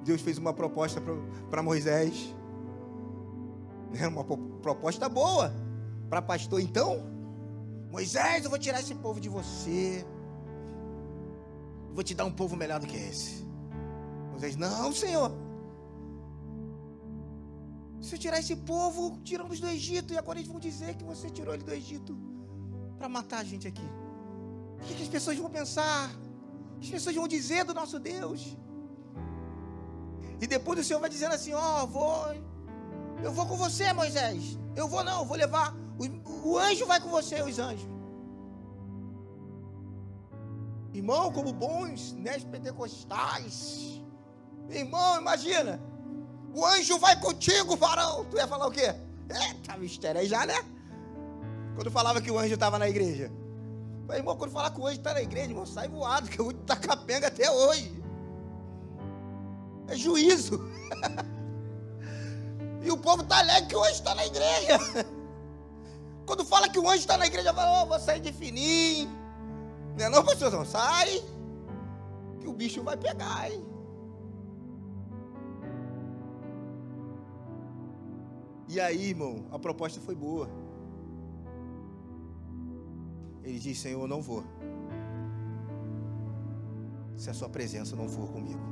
Deus fez uma proposta para Moisés. Uma proposta boa para pastor. Então, Moisés, eu vou tirar esse povo de você. Eu vou te dar um povo melhor do que esse. Moisés: não, Senhor. Se eu tirar esse povo, tiramos do Egito, e agora eles vão dizer que você tirou ele do Egito para matar a gente aqui. O que as pessoas vão pensar? O que as pessoas vão dizer do nosso Deus? E depois o Senhor vai dizendo assim: eu vou com você, Moisés. Eu vou levar, o anjo vai com você, os anjos. Irmão, como bons pentecostais, irmão, imagina, o anjo vai contigo, varão. Tu ia falar o quê? Eita, mistério aí já, né? Quando falava que o anjo estava na igreja. Falei: irmão, quando falar que o anjo está na igreja, irmão, sai voado, que o anjo está capenga até hoje. É juízo. E o povo está alegre que o anjo está na igreja. Quando fala que o anjo está na igreja, fala: vou sair de fininho. Não é não, pastorzão? Sai, que o bicho vai pegar, hein? E aí, irmão, a proposta foi boa. Ele disse: Senhor, eu não vou, se a sua presença não for comigo.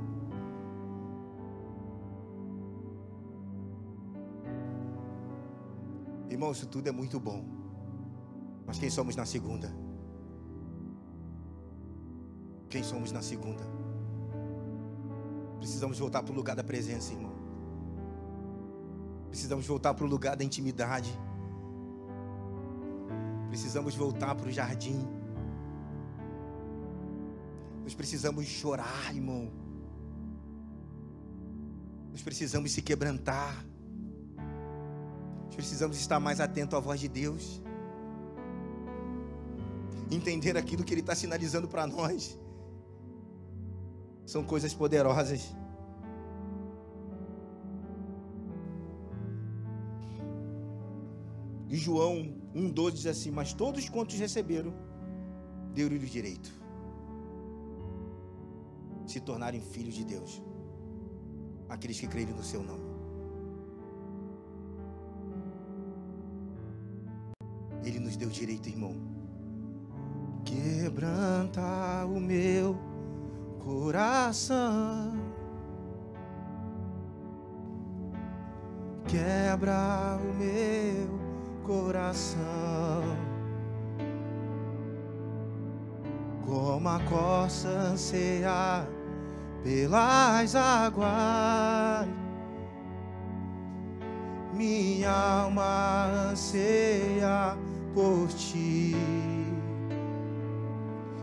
Irmão, isso tudo é muito bom. Mas quem somos na segunda? Quem somos na segunda? Precisamos voltar para o lugar da presença, irmão. Precisamos voltar para o lugar da intimidade. Precisamos voltar para o jardim. Nós precisamos chorar, irmão. Nós precisamos se quebrantar. Nós precisamos estar mais atentos à voz de Deus. entender aquilo que Ele está sinalizando para nós. São coisas poderosas. E João 1,12 diz assim: mas todos quantos receberam, deu-lhe o direito de se tornarem filhos de Deus, aqueles que crerem no seu nome. Ele nos deu direito, irmão. Quebranta o meu coração, quebra o meu coração, como a corça anseia pelas águas, minha alma anseia por ti,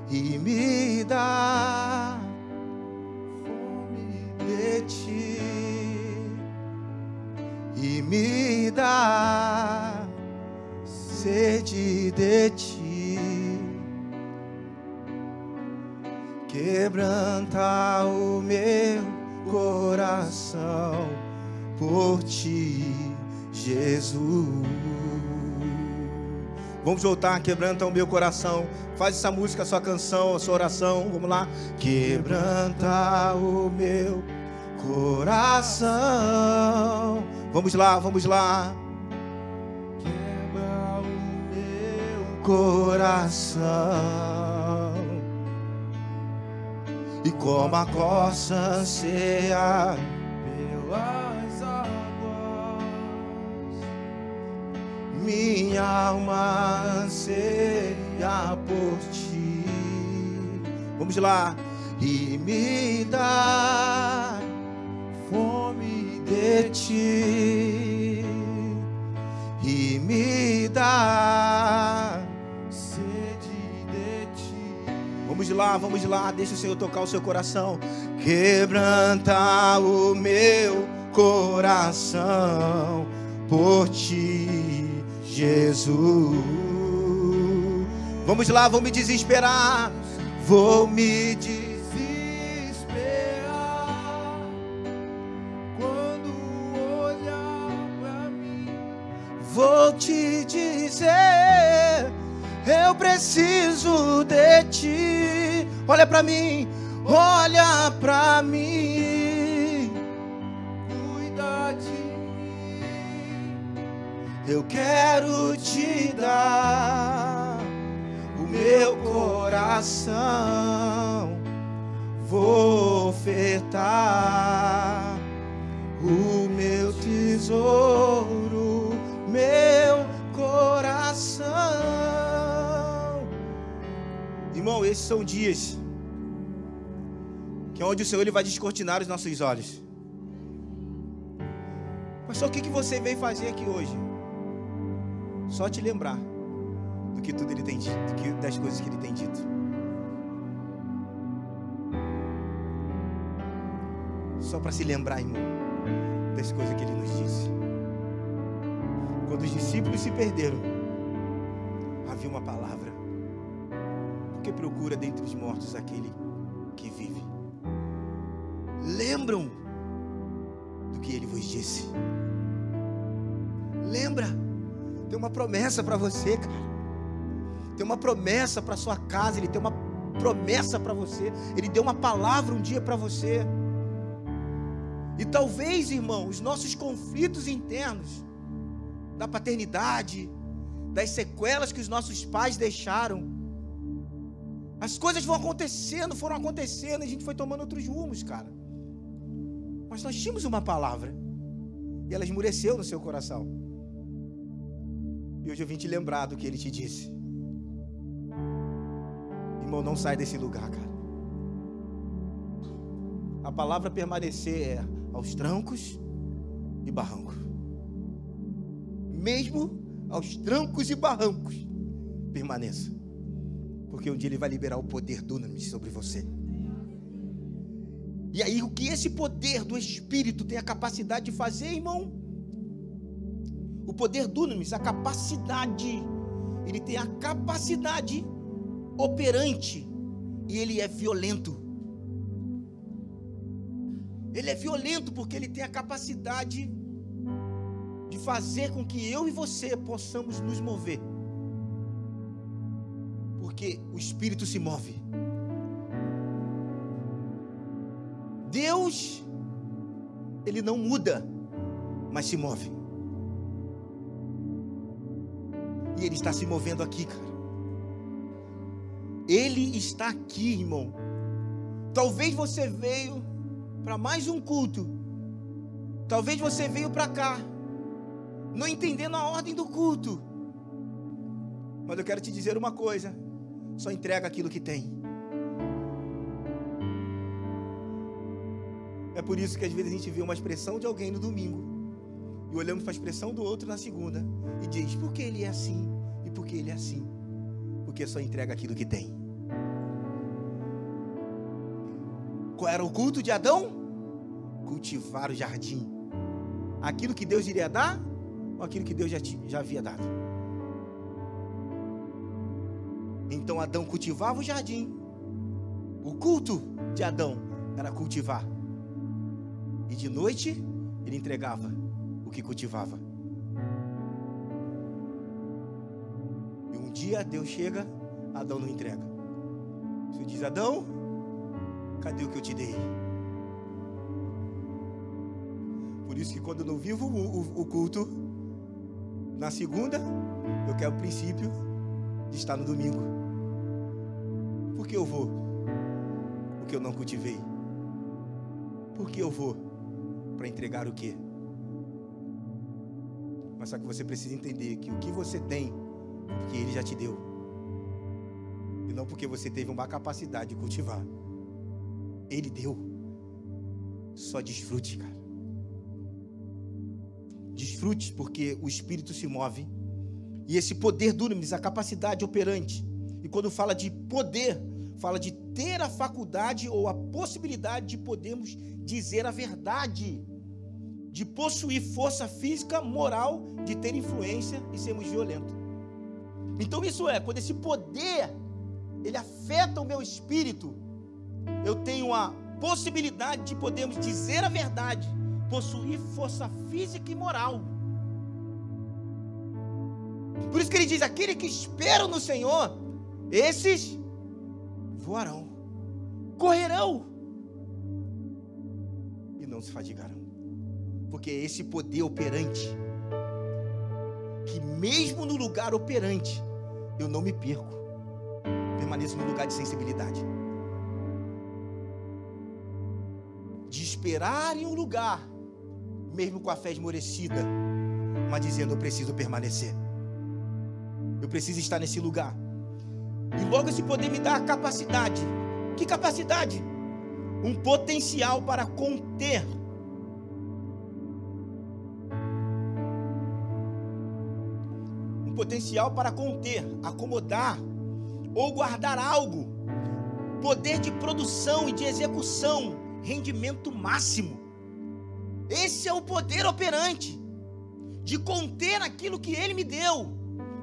e me dá fome de ti, e me dá sede de ti. Quebranta o meu coração por ti, Jesus. Vamos voltar, quebranta o meu coração. Faz essa música, a sua canção, a sua oração. Vamos lá. Quebranta o meu coração. Vamos lá, vamos lá. Quebra o meu coração, e como a corça anseia pelas águas, minha alma anseia por ti. Vamos lá. E me dá fome de ti, e me dá sede de ti. Vamos lá, deixa o Senhor tocar o seu coração. Quebranta o meu coração por ti, Jesus. Vamos lá, vou me desesperar, vou me desesperar quando olhar pra mim. Vou te dizer, eu preciso de ti. Olha pra mim, olha pra mim, cuida de mim. Eu quero te dar o meu coração, vou ofertar o meu tesouro, meu coração. Irmão, esses são dias que é onde o Senhor Ele vai descortinar os nossos olhos. Pastor, o que você veio fazer aqui hoje? Só te lembrar do que tudo Ele tem dito, das coisas que Ele tem dito. Só para se lembrar, irmão, das coisas que Ele nos disse. Quando os discípulos se perderam, havia uma palavra: porque procura dentre os mortos aquele que vive. Lembram do que Ele vos disse. Lembra? Tem uma promessa para você, cara. Tem uma promessa para sua casa. Ele tem uma promessa para você. Ele deu uma palavra um dia para você. E talvez, irmão, os nossos conflitos internos da paternidade, das sequelas que os nossos pais deixaram, as coisas vão acontecendo, foram acontecendo, e a gente foi tomando outros rumos, cara. Mas nós tínhamos uma palavra, e ela esmureceu no seu coração. E hoje eu vim te lembrar do que Ele te disse. Irmão, não sai desse lugar, cara. A palavra permanecer é aos trancos e barrancos. Mesmo aos trancos e barrancos, permaneça. Porque um dia Ele vai liberar o poder dunamis sobre você. E aí, o que esse poder do Espírito tem a capacidade de fazer, irmão? O poder dunamis, a capacidade, ele tem a capacidade operante e ele é violento. Ele é violento porque ele tem a capacidade de fazer com que eu e você possamos nos mover. Porque o Espírito se move. Deus, ele não muda, mas se move. E ele está se movendo aqui, cara. Ele está aqui, irmão. Talvez você veio para mais um culto. Talvez você veio para cá, não entendendo a ordem do culto. Mas eu quero te dizer uma coisa: só entrega aquilo que tem. É por isso que às vezes a gente vê uma expressão de alguém no domingo e olhamos para a expressão do outro na segunda e diz: por que ele é assim? E por que ele é assim? Porque só entrega aquilo que tem. Qual era o culto de Adão? Cultivar o jardim. Aquilo que Deus iria dar, ou aquilo que Deus já havia dado? Então Adão cultivava o jardim. O culto de Adão era cultivar. E de noite ele entregava o que cultivava. E um dia Deus chega, Adão não entrega. Você diz: Adão, cadê o que eu te dei? Por isso que quando eu não vivo o culto na segunda, eu quero o princípio de estar no domingo. Por que eu vou? Porque eu não cultivei. Por que eu vou? Para entregar o quê? Mas só que você precisa entender que o que você tem, porque Ele já te deu. E não porque você teve uma capacidade de cultivar. Ele deu. Só desfrute, cara. Desfrute, porque o Espírito se move. E esse poder dunamis, a capacidade operante. E quando fala de poder, fala de ter a faculdade ou a possibilidade de podermos dizer a verdade, de possuir força física, moral, de ter influência e sermos violentos. Então isso é, quando esse poder, ele afeta o meu espírito, eu tenho a possibilidade de podermos dizer a verdade, possuir força física e moral. Por isso que ele diz: aquele que espera no Senhor, esses voarão, correrão e não se fadigarão. Porque é esse poder operante que mesmo no lugar operante eu não me perco, permaneço no lugar de sensibilidade, de esperar em um lugar mesmo com a fé esmorecida, mas dizendo: eu preciso permanecer, eu preciso estar nesse lugar. E logo esse poder me dá a capacidade. Que capacidade? Um potencial para conter. Um potencial para conter, acomodar ou guardar algo. Poder de produção e de execução, rendimento máximo. Esse é o poder operante, de conter aquilo que Ele me deu,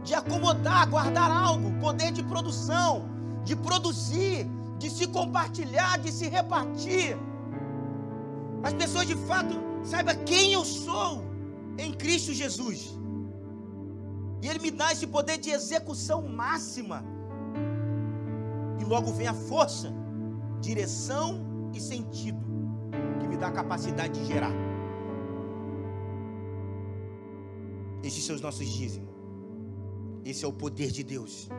de acomodar, guardar algo, poder de produção, de produzir, de se compartilhar, de se repartir. As pessoas de fato saibam quem eu sou em Cristo Jesus. E Ele me dá esse poder de execução máxima. E logo vem a força, direção e sentido, que me dá a capacidade de gerar. Esses são os nossos dízimos. Esse é o poder de Deus,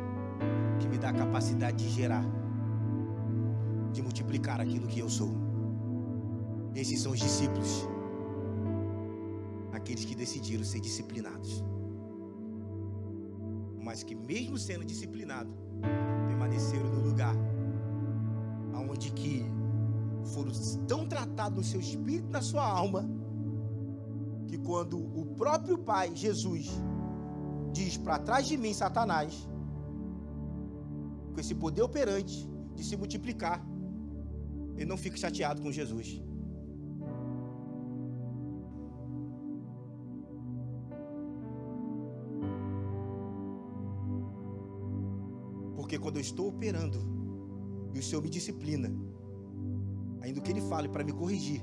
que me dá a capacidade de gerar, de multiplicar aquilo que eu sou. Esses são os discípulos, aqueles que decidiram ser disciplinados, mas que mesmo sendo disciplinados, permaneceram no lugar onde que foram tão tratados no seu espírito e na sua alma, que quando o próprio Pai, Jesus, diz: para trás de mim, Satanás, com esse poder operante de se multiplicar, ele não fica chateado com Jesus. Porque Porque quando eu estou operando e o Senhor me disciplina, ainda que Ele fale para me corrigir,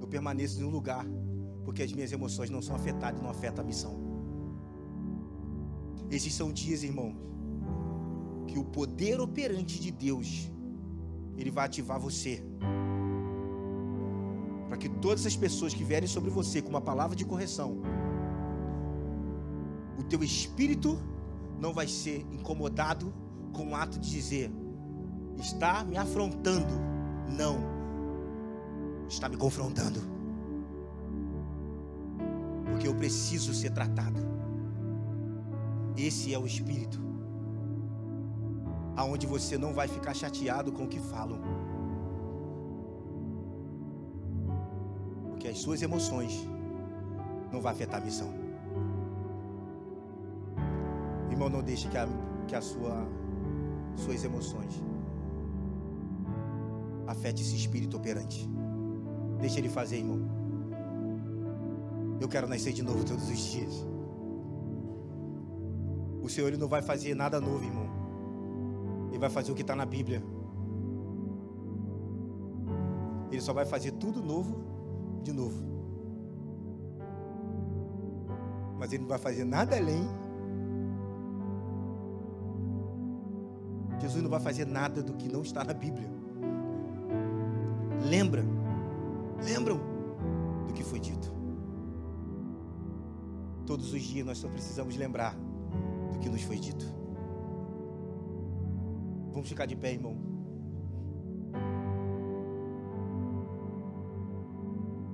eu permaneço em um lugar, porque as minhas emoções não são afetadas, não afetam a missão. Esses são dias, irmãos, que o poder operante de Deus, Ele vai ativar você, para que todas as pessoas que vierem sobre você com uma palavra de correção, o teu espírito não vai ser incomodado com o ato de dizer: está me afrontando. Não, está me confrontando, porque eu preciso ser tratado. Esse é o espírito, aonde você não vai ficar chateado com o que falam, porque as suas emoções não vão afetar a missão. Irmão, não deixe que as suas emoções afete esse espírito operante. Deixa ele fazer, irmão. Eu quero nascer de novo todos os dias. O Senhor, Ele não vai fazer nada novo, irmão. Ele vai fazer o que está na Bíblia. Ele só vai fazer tudo novo de novo. Mas Ele não vai fazer nada além. Jesus não vai fazer nada do que não está na Bíblia. Lembram do que foi dito. Todos os dias nós só precisamos lembrar do que nos foi dito. Vamos ficar de pé, irmão.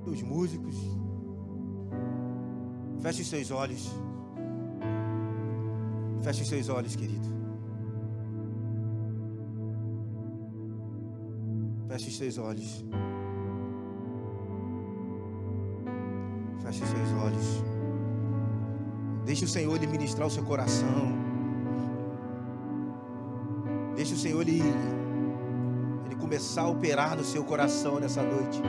Os músicos, feche os seus olhos. Feche os seus olhos, querido. Feche os seus olhos. Feche os seus olhos. Deixe o Senhor Ele ministrar o seu coração. Deixe o Senhor Ele começar a operar no seu coração nessa noite.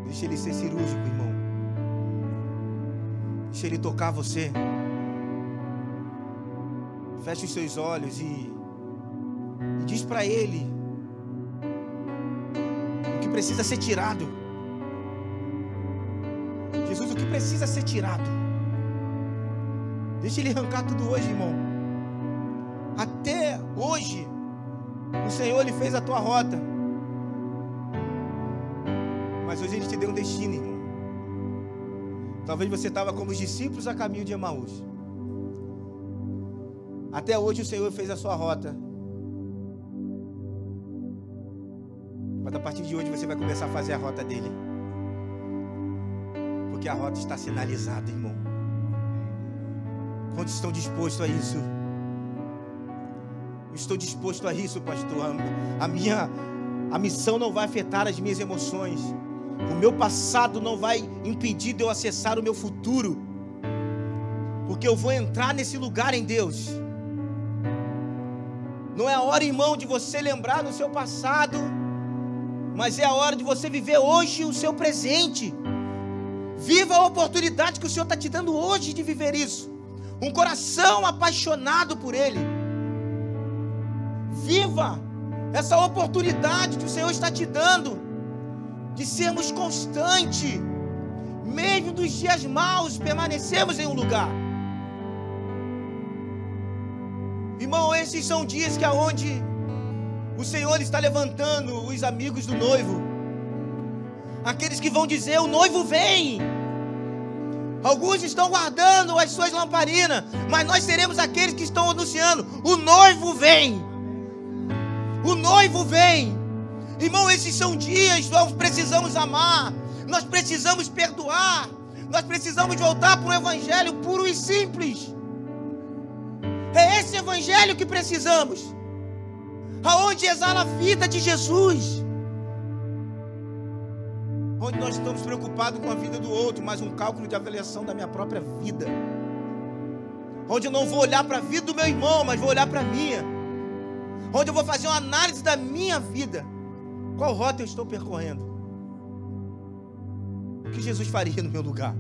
Deixe Ele ser cirúrgico, irmão. Deixe Ele tocar você. Feche os seus olhos e diz para Ele o que precisa ser tirado. Jesus, o que precisa ser tirado? Deixa Ele arrancar tudo hoje, irmão. Até hoje o Senhor Ele fez a tua rota, mas hoje Ele te deu um destino, irmão. Talvez você estava como os discípulos a caminho de Emaús. Até hoje o Senhor fez a sua rota, mas a partir de hoje você vai começar a fazer a rota dele, porque a rota está sinalizada, irmão. Quantos estão dispostos a isso? Eu estou disposto a isso, pastor. A missão não vai afetar as minhas emoções. O meu passado não vai impedir de eu acessar o meu futuro, porque eu vou entrar nesse lugar em Deus. Não é a hora, irmão, de você lembrar do seu passado, mas é a hora de você viver hoje o seu presente. Viva a oportunidade que o Senhor está te dando hoje de viver isso. Um coração apaixonado por Ele. Viva essa oportunidade que o Senhor está te dando de sermos constantes, mesmo dos dias maus, permanecemos em um lugar. Irmão, esses são dias que aonde o Senhor está levantando os amigos do noivo, aqueles que vão dizer: o noivo vem. Alguns estão guardando as suas lamparinas, mas nós seremos aqueles que estão anunciando: o noivo vem. O noivo vem. Irmão, esses são dias, nós precisamos amar, nós precisamos perdoar, nós precisamos voltar para um evangelho puro e simples. É esse evangelho que precisamos, aonde exala a vida de Jesus, onde nós estamos preocupados com a vida do outro, mas um cálculo de avaliação da minha própria vida, onde eu não vou olhar para a vida do meu irmão, mas vou olhar para a minha, onde eu vou fazer uma análise da minha vida. Qual rota eu estou percorrendo? O que Jesus faria no meu lugar?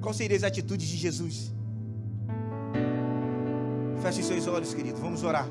Quais seriam as atitudes de Jesus? Feche os seus olhos, querido. Vamos orar.